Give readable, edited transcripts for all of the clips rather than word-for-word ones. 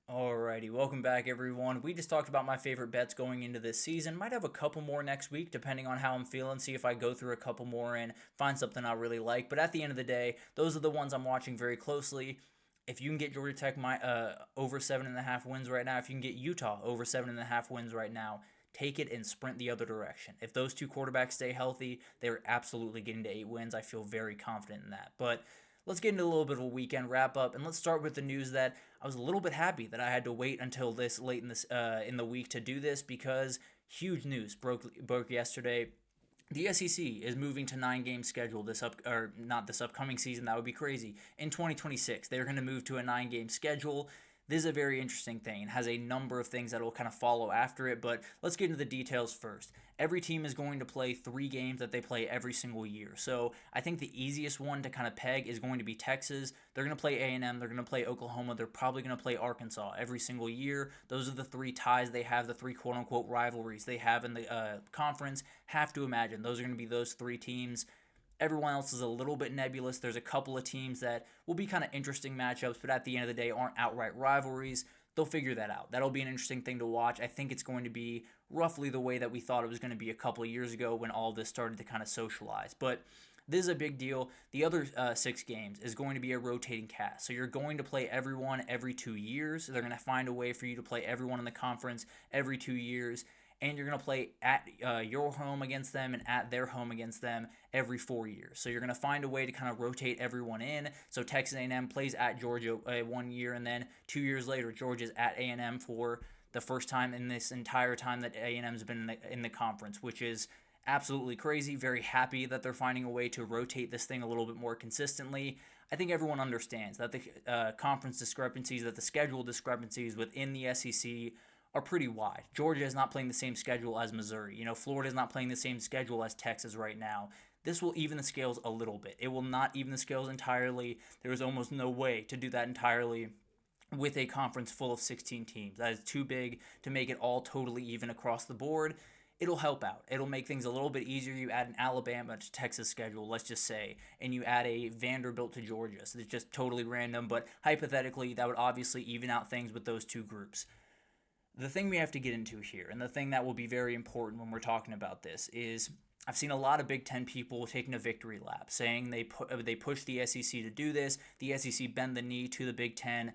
Alrighty, welcome back everyone. We just talked about my favorite bets going into this season. Might have a couple more next week depending on how I'm feeling, see if I go through a couple more and find something I really like. But at the end of the day, those are the ones I'm watching very closely. If you can get Georgia Tech over 7.5 wins right now, if you can get Utah over 7.5 wins right now, take it and sprint the other direction. If those two quarterbacks stay healthy, they're absolutely getting to 8 wins. I feel very confident in that. But let's get into a little bit of a weekend wrap up, and let's start with the news that I was a little bit happy that I had to wait until this late in the week to do this because huge news broke yesterday. The SEC is moving to 9 game schedule this up or not this upcoming season. That would be crazy. In 2026, they're going to move to a 9 game schedule. This is a very interesting thing and has a number of things that will kind of follow after it, but let's get into the details first. Every team is going to play 3 games that they play every single year. So I think the easiest one to kind of peg is going to be Texas. They're going to play A&M. They're going to play Oklahoma. They're probably going to play Arkansas every single year. Those are the 3 ties they have, the 3 quote-unquote rivalries they have in the conference. Have to imagine those are going to be those 3 teams. Everyone else is a little bit nebulous. There's a couple of teams that will be kind of interesting matchups, but at the end of the day aren't outright rivalries. They'll figure that out. That'll be an interesting thing to watch. I think it's going to be roughly the way that we thought it was going to be a couple of years ago when all this started to kind of socialize. But this is a big deal. The other 6 games is going to be a rotating cast. So you're going to play everyone every 2 years. They're going to find a way for you to play everyone in the conference every 2 years, and you're going to play at your home against them and at their home against them every 4 years. So you're going to find a way to kind of rotate everyone in. So Texas A&M plays at Georgia 1 year, and then 2 years later, Georgia's at A&M for the first time in this entire time that A&M's been in the conference, which is absolutely crazy. Very happy that they're finding a way to rotate this thing a little bit more consistently. I think everyone understands that the conference discrepancies, that the schedule discrepancies within the SEC are pretty wide. Georgia is not playing the same schedule as Missouri. Florida is not playing the same schedule as Texas right now. This will even the scales a little bit. It will not even the scales entirely. There is almost no way to do that entirely with a conference full of 16 teams. That is too big to make it all totally even across the board. It'll help out. It'll make things a little bit easier. You add an Alabama to Texas schedule, let's just say, and you add a Vanderbilt to Georgia. So it's just totally random, but hypothetically, that would obviously even out things with those two groups. The thing we have to get into here, and the thing that will be very important when we're talking about this, is I've seen a lot of Big Ten people taking a victory lap, saying they push the SEC to do this. The SEC bend the knee to the Big Ten.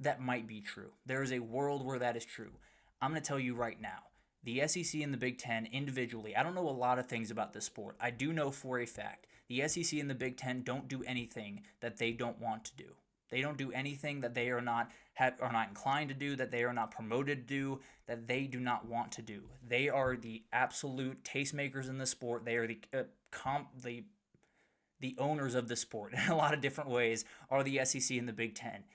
That might be true. There is a world where that is true. I'm going to tell you right now, the SEC and the Big Ten individually, I don't know a lot of things about this sport. I do know for a fact the SEC and the Big Ten don't do anything that they don't want to do. They don't do anything that they are not inclined to do, that they are not promoted to do, that they do not want to do. They are the absolute tastemakers in the sport. They are the owners of the sport in a lot of different ways. Are the SEC and the Big Ten.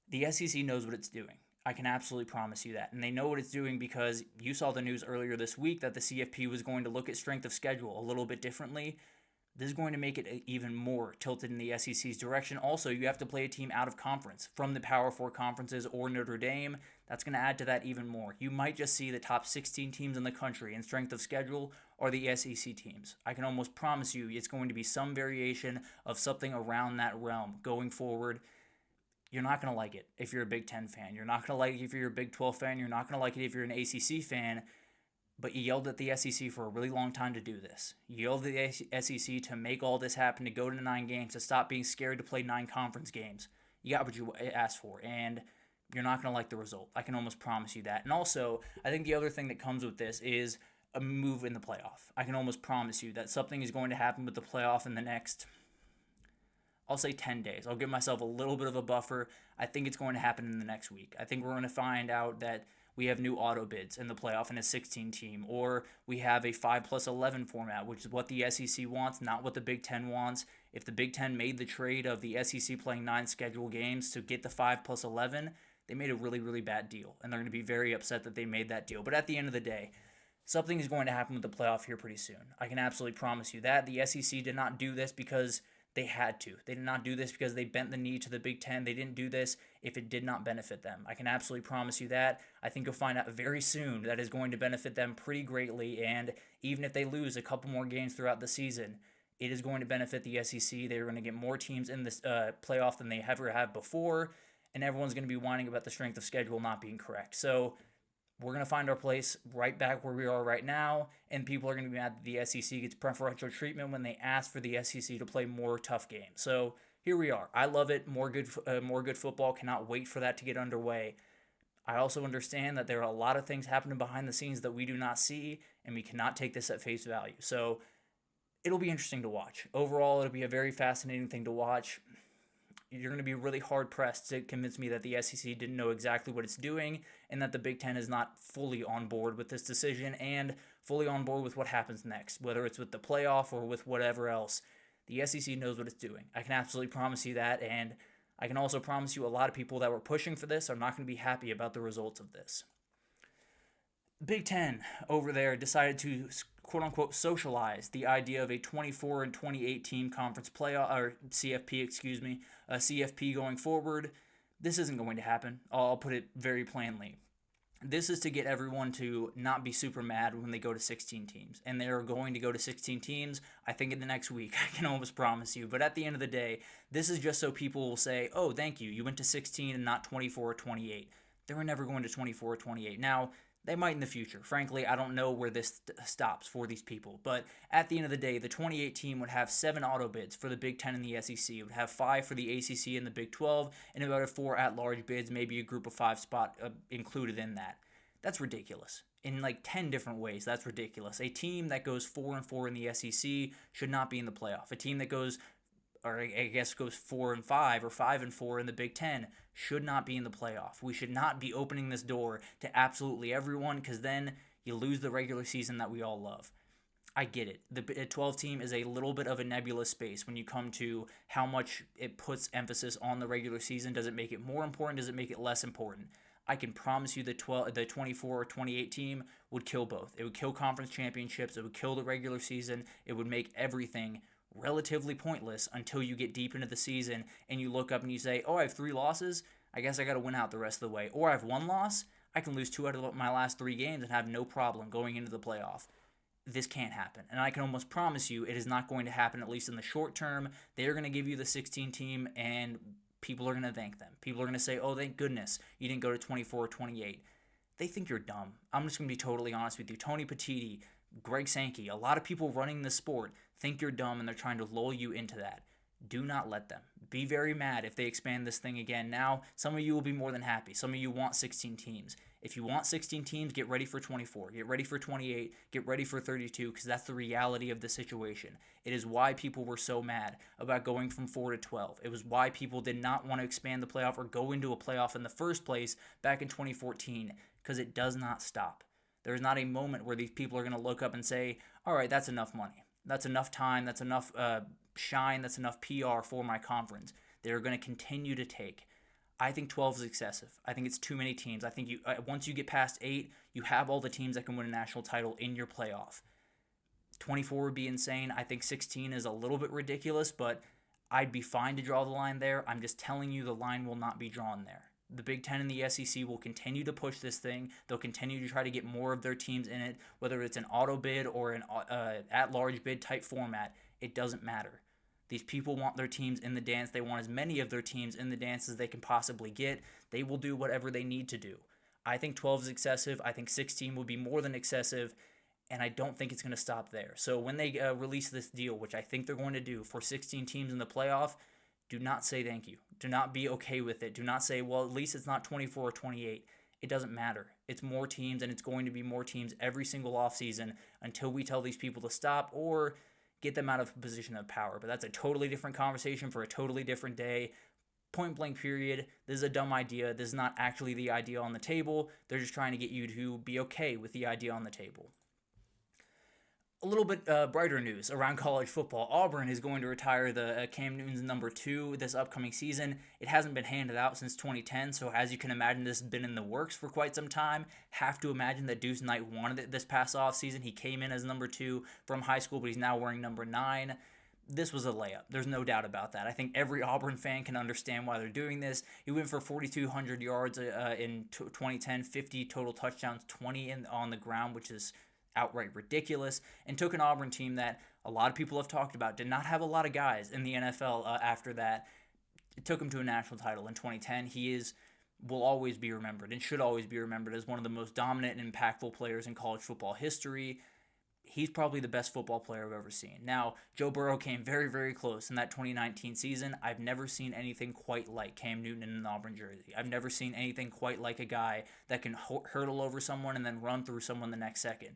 The SEC knows what it's doing. I can absolutely promise you that. And they know what it's doing because you saw the news earlier this week that the CFP was going to look at strength of schedule a little bit differently. This is going to make it even more tilted in the SEC's direction. Also, you have to play a team out of conference from the Power 4 conferences or Notre Dame. That's going to add to that even more. You might just see the top 16 teams in the country in strength of schedule are the SEC teams. I can almost promise you it's going to be some variation of something around that realm going forward. You're not going to like it if you're a Big Ten fan. You're not going to like it if you're a Big 12 fan. You're not going to like it if you're an ACC fan. But you yelled at the SEC for a really long time to do this. You yelled at the SEC to make all this happen, to go to 9 games, to stop being scared to play 9 conference games. You got what you asked for, and you're not going to like the result. I can almost promise you that. And also, I think the other thing that comes with this is a move in the playoff. I can almost promise you that something is going to happen with the playoff in the next, I'll say 10 days. I'll give myself a little bit of a buffer. I think it's going to happen in the next week. I think we're going to find out that we have new auto bids in the playoff in a 16 team, or we have a 5+11 format, which is what the SEC wants, not what the Big Ten wants. If the Big Ten made the trade of the SEC playing 9 scheduled games to get the 5+11, they made a really, really bad deal, and they're going to be very upset that they made that deal. But at the end of the day, something is going to happen with the playoff here pretty soon. I can absolutely promise you that. The SEC did not do this because they had to. They did not do this because they bent the knee to the Big Ten. They didn't do this if it did not benefit them. I can absolutely promise you that. I think you'll find out very soon that is going to benefit them pretty greatly, and even if they lose a couple more games throughout the season, it is going to benefit the SEC. They're going to get more teams in this playoff than they ever have before, and everyone's going to be whining about the strength of schedule not being correct. So we're going to find our place right back where we are right now, and people are going to be mad that the SEC gets preferential treatment when they ask for the SEC to play more tough games. So here we are. I love it. More good football. Cannot wait for that to get underway. I also understand that there are a lot of things happening behind the scenes that we do not see, and we cannot take this at face value. So it'll be interesting to watch. Overall, it'll be a very fascinating thing to watch. You're going to be really hard-pressed to convince me that the SEC didn't know exactly what it's doing and that the Big Ten is not fully on board with this decision and fully on board with what happens next, whether it's with the playoff or with whatever else. The SEC knows what it's doing. I can absolutely promise you that, and I can also promise you a lot of people that were pushing for this are not going to be happy about the results of this. Big Ten over there decided to quote-unquote socialize the idea of a 24 and 28 team conference playoff, or CFP, a CFP going forward. This isn't going to happen. I'll put it very plainly. This is to get everyone to not be super mad when they go to 16 teams. And they're going to go to 16 teams, I think, in the next week. I can almost promise you. But at the end of the day, this is just so people will say, oh, thank you. You went to 16 and not 24 or 28. They were never going to 24 or 28. Now, they might in the future. Frankly, I don't know where this stops for these people. But at the end of the day, the 28 team would have 7 auto bids for the Big Ten and the SEC. It would have 5 for the ACC and the Big 12, and about 4 at-large bids, maybe a group of 5 spot included in that. That's ridiculous. In like 10 different ways, that's ridiculous. A team that goes 4-4 in the SEC should not be in the playoff. A team that goes 4-5 or 5-4 in the Big Ten should not be in the playoff. We should not be opening this door to absolutely everyone, because then you lose the regular season that we all love. I get it. The 12 team is a little bit of a nebulous space when you come to how much it puts emphasis on the regular season. Does it make it more important? Does it make it less important? I can promise you the 24 or 28 team would kill both. It would kill conference championships. It would kill the regular season. It would make everything relatively pointless until you get deep into the season and you look up and you say, oh, I have 3 losses. I guess I got to win out the rest of the way. Or I have 1 loss. I can lose 2 out of my last 3 games and have no problem going into the playoff. This can't happen. And I can almost promise you it is not going to happen, at least in the short term. They are going to give you the 16 team and people are going to thank them. People are going to say, oh, thank goodness you didn't go to 24 or 28. They think you're dumb. I'm just going to be totally honest with you. Tony Petitti, Greg Sankey, a lot of people running the sport think you're dumb and they're trying to lull you into that. Do not let them. Be very mad if they expand this thing again. Now, some of you will be more than happy. Some of you want 16 teams. If you want 16 teams, get ready for 24. Get ready for 28. Get ready for 32, because that's the reality of the situation. It is why people were so mad about going from 4 to 12. It was why people did not want to expand the playoff or go into a playoff in the first place back in 2014, because it does not stop. There is not a moment where these people are going to look up and say, all right, that's enough money. That's enough time. That's enough shine. That's enough PR for my conference. They're going to continue to take. I think 12 is excessive. I think it's too many teams. I think once you get past 8, you have all the teams that can win a national title in your playoff. 24 would be insane. I think 16 is a little bit ridiculous, but I'd be fine to draw the line there. I'm just telling you the line will not be drawn there. The Big Ten and the SEC will continue to push this thing. They'll continue to try to get more of their teams in it, whether it's an auto bid or an at-large bid type format. It doesn't matter. These people want their teams in the dance. They want as many of their teams in the dance as they can possibly get. They will do whatever they need to do. I think 12 is excessive. I think 16 would be more than excessive, and I don't think it's going to stop there. So when they release this deal, which I think they're going to do for 16 teams in the playoff, do not say thank you. Do not be okay with it. Do not say, well, at least it's not 24 or 28. It doesn't matter. It's more teams, and it's going to be more teams every single offseason until we tell these people to stop or get them out of a position of power. But that's a totally different conversation for a totally different day. Point blank period. This is a dumb idea. This is not actually the idea on the table. They're just trying to get you to be okay with the idea on the table. A little bit brighter news around college football. Auburn is going to retire the Cam Newton's number 2 this upcoming season. It hasn't been handed out since 2010, so as you can imagine, this has been in the works for quite some time. Have to imagine that Deuce Knight wanted it this past offseason. He came in as number 2 from high school, but he's now wearing number 9. This was a layup. There's no doubt about that. I think every Auburn fan can understand why they're doing this. He went for 4,200 yards in 2010, 50 total touchdowns, 20 on the ground, which is outright ridiculous, and took an Auburn team that a lot of people have talked about did not have a lot of guys in the NFL after that. it took him to a national title in 2010. Will always be remembered and should always be remembered as one of the most dominant and impactful players in college football history. He's probably the best football player I've ever seen. Now, Joe Burrow came very, very close in that 2019 season. I've never seen anything quite like Cam Newton in an Auburn jersey. I've never seen anything quite like a guy that can hurdle over someone and then run through someone the next second.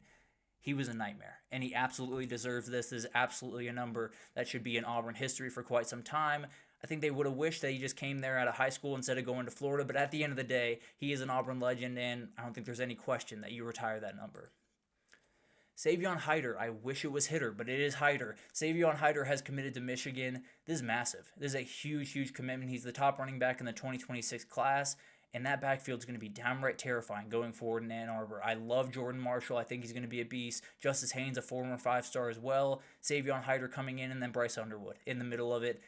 He was a nightmare, and he absolutely deserves this. This is absolutely a number that should be in Auburn history for quite some time. I think they would have wished that he just came there out of high school instead of going to Florida, but at the end of the day, he is an Auburn legend, and I don't think there's any question that you retire that number. Savion Hyder, I wish it was Hitter, but it is Hyder. Savion Hyder has committed to Michigan. This is massive. This is a huge, huge commitment. He's the top running back in the 2026 class, and that backfield is going to be downright terrifying going forward in Ann Arbor. I love Jordan Marshall. I think he's going to be a beast. Justice Haynes, a former 5-star as well. Savion Hyder coming in, and then Bryce Underwood in the middle of it.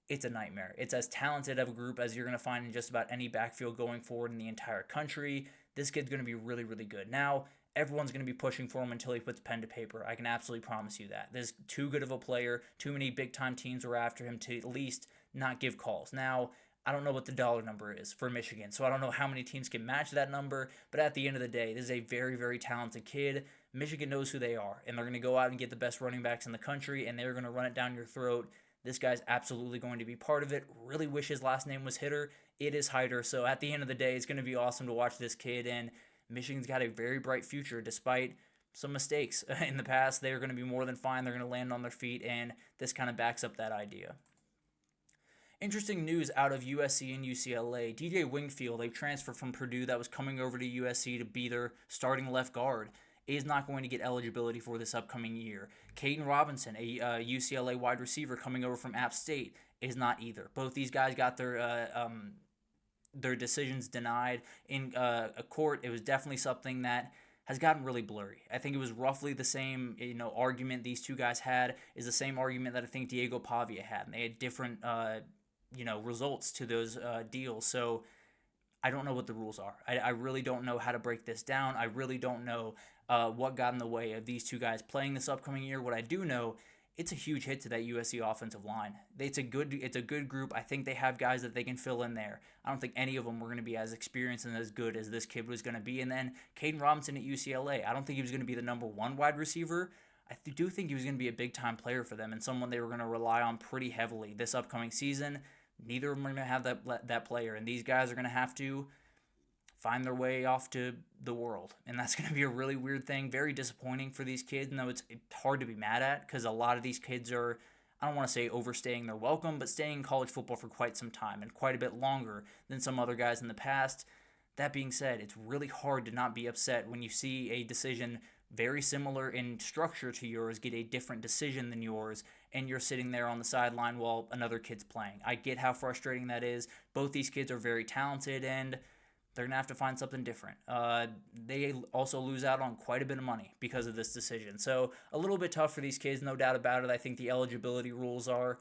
It's a nightmare. It's as talented of a group as you're going to find in just about any backfield going forward in the entire country. This kid's going to be really, really good. Now, everyone's going to be pushing for him until he puts pen to paper. I can absolutely promise you that. There's too good of a player. Too many big-time teams are after him to at least not give calls. Now, I don't know what the dollar number is for Michigan, so I don't know how many teams can match that number, but at the end of the day, this is a very, very talented kid. Michigan knows who they are, and they're going to go out and get the best running backs in the country, and they're going to run it down your throat. This guy's absolutely going to be part of it. Really wish his last name was Hitter. It is Hyder, so at the end of the day, it's going to be awesome to watch this kid, and Michigan's got a very bright future despite some mistakes in the past. They're going to be more than fine. They're going to land on their feet, and this kind of backs up that idea. Interesting news out of USC and UCLA. DJ Wingfield, a transfer from Purdue that was coming over to USC to be their starting left guard, is not going to get eligibility for this upcoming year. Caden Robinson, a UCLA wide receiver coming over from App State, is not either. Both these guys got their decisions denied in a court. It was definitely something that has gotten really blurry. I think it was roughly the same, argument these two guys had is the same argument that I think Diego Pavia had, and they had different, results to those deals. So I don't know what the rules are. I really don't know how to break this down. I really don't know what got in the way of these two guys playing this upcoming year. What I do know, it's a huge hit to that USC offensive line. It's a good group. I think they have guys that they can fill in there. I don't think any of them were going to be as experienced and as good as this kid was going to be. And then Caden Robinson at UCLA, I don't think he was going to be the number one wide receiver. I do think he was going to be a big-time player for them and someone they were going to rely on pretty heavily this upcoming season. Neither of them are going to have that player, and these guys are going to have to find their way off to the world, and that's going to be a really weird thing, very disappointing for these kids. No, it's hard to be mad at because a lot of these kids are, I don't want to say overstaying their welcome, but staying in college football for quite some time and quite a bit longer than some other guys in the past. That being said, it's really hard to not be upset when you see a decision very similar in structure to yours get a different decision than yours, and you're sitting there on the sideline while another kid's playing. I get how frustrating that is. Both these kids are very talented, and they're going to have to find something different. They also lose out on quite a bit of money because of this decision. So a little bit tough for these kids, no doubt about it. I think the eligibility rules are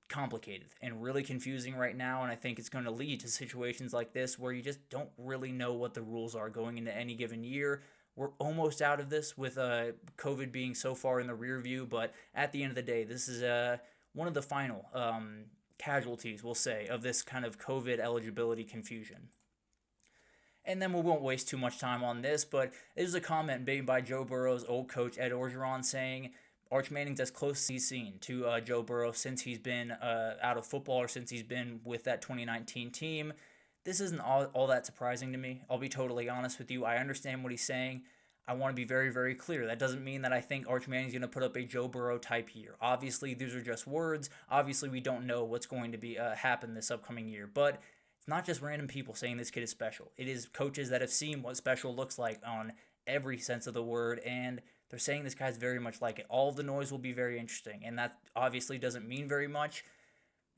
complicated and really confusing right now, and I think it's going to lead to situations like this where you just don't really know what the rules are going into any given year. We're almost out of this with COVID being so far in the rear view, but at the end of the day, this is one of the final casualties, we'll say, of this kind of COVID eligibility confusion. And then we won't waste too much time on this, but there's a comment made by Joe Burrow's old coach, Ed Orgeron, saying Arch Manning's as close as he's seen to Joe Burrow since he's been out of football or since he's been with that 2019 team. This isn't all that surprising to me. I'll be totally honest with you. I understand what he's saying. I want to be very, very clear. That doesn't mean that I think Arch Manning's going to put up a Joe Burrow type year. Obviously, these are just words. Obviously, we don't know what's going to be happen this upcoming year. But it's not just random people saying this kid is special. It is coaches that have seen what special looks like on every sense of the word, and they're saying this guy's very much like it. All of the noise will be very interesting, and that obviously doesn't mean very much.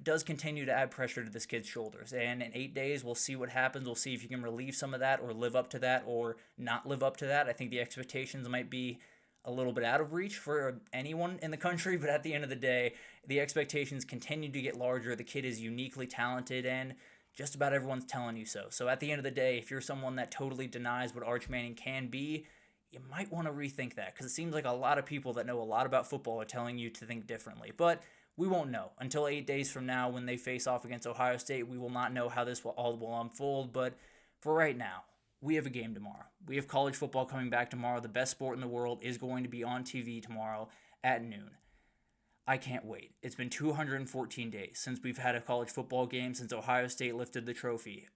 Does continue to add pressure to this kid's shoulders. And in 8 days, we'll see what happens. We'll see if you can relieve some of that or live up to that or not live up to that. I think the expectations might be a little bit out of reach for anyone in the country, but at the end of the day, the expectations continue to get larger. The kid is uniquely talented, and just about everyone's telling you so. So at the end of the day, if you're someone that totally denies what Arch Manning can be, you might want to rethink that, because it seems like a lot of people that know a lot about football are telling you to think differently. But We won't know until 8 days from now when they face off against Ohio State. We will not know how this all will unfold, but for right now, we have a game tomorrow. We have college football coming back tomorrow. The best sport in the world is going to be on TV tomorrow at noon. I can't wait. It's been 214 days since we've had a college football game, since Ohio State lifted the trophy,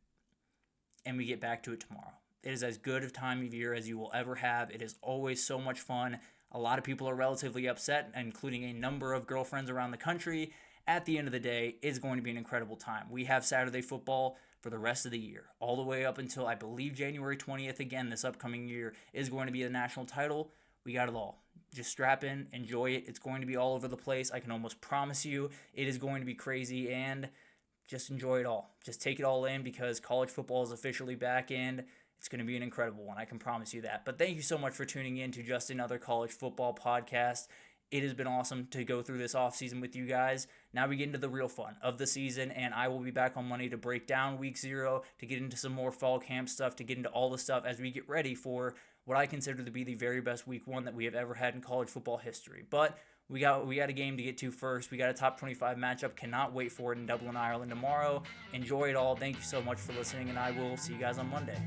and we get back to it tomorrow. It is as good a time of year as you will ever have. It is always so much fun. A lot of people are relatively upset, including a number of girlfriends around the country. At the end of the day, it's going to be an incredible time. We have Saturday football for the rest of the year, all the way up until, I believe, January 20th. Again, this upcoming year is going to be a national title. We got it all. Just strap in, enjoy it. It's going to be all over the place. I can almost promise you it is going to be crazy, and just enjoy it all. Just take it all in, because college football is officially back, and it's going to be an incredible one. I can promise you that. But thank you so much for tuning in to just another college football podcast. It has been awesome to go through this offseason with you guys. Now we get into the real fun of the season, and I will be back on Monday to break down week 0, to get into some more fall camp stuff, to get into all the stuff as we get ready for what I consider to be the very best week 1 that we have ever had in college football history. But we got a game to get to first. We got a top 25 matchup. Cannot wait for it in Dublin, Ireland tomorrow. Enjoy it all. Thank you so much for listening, and I will see you guys on Monday.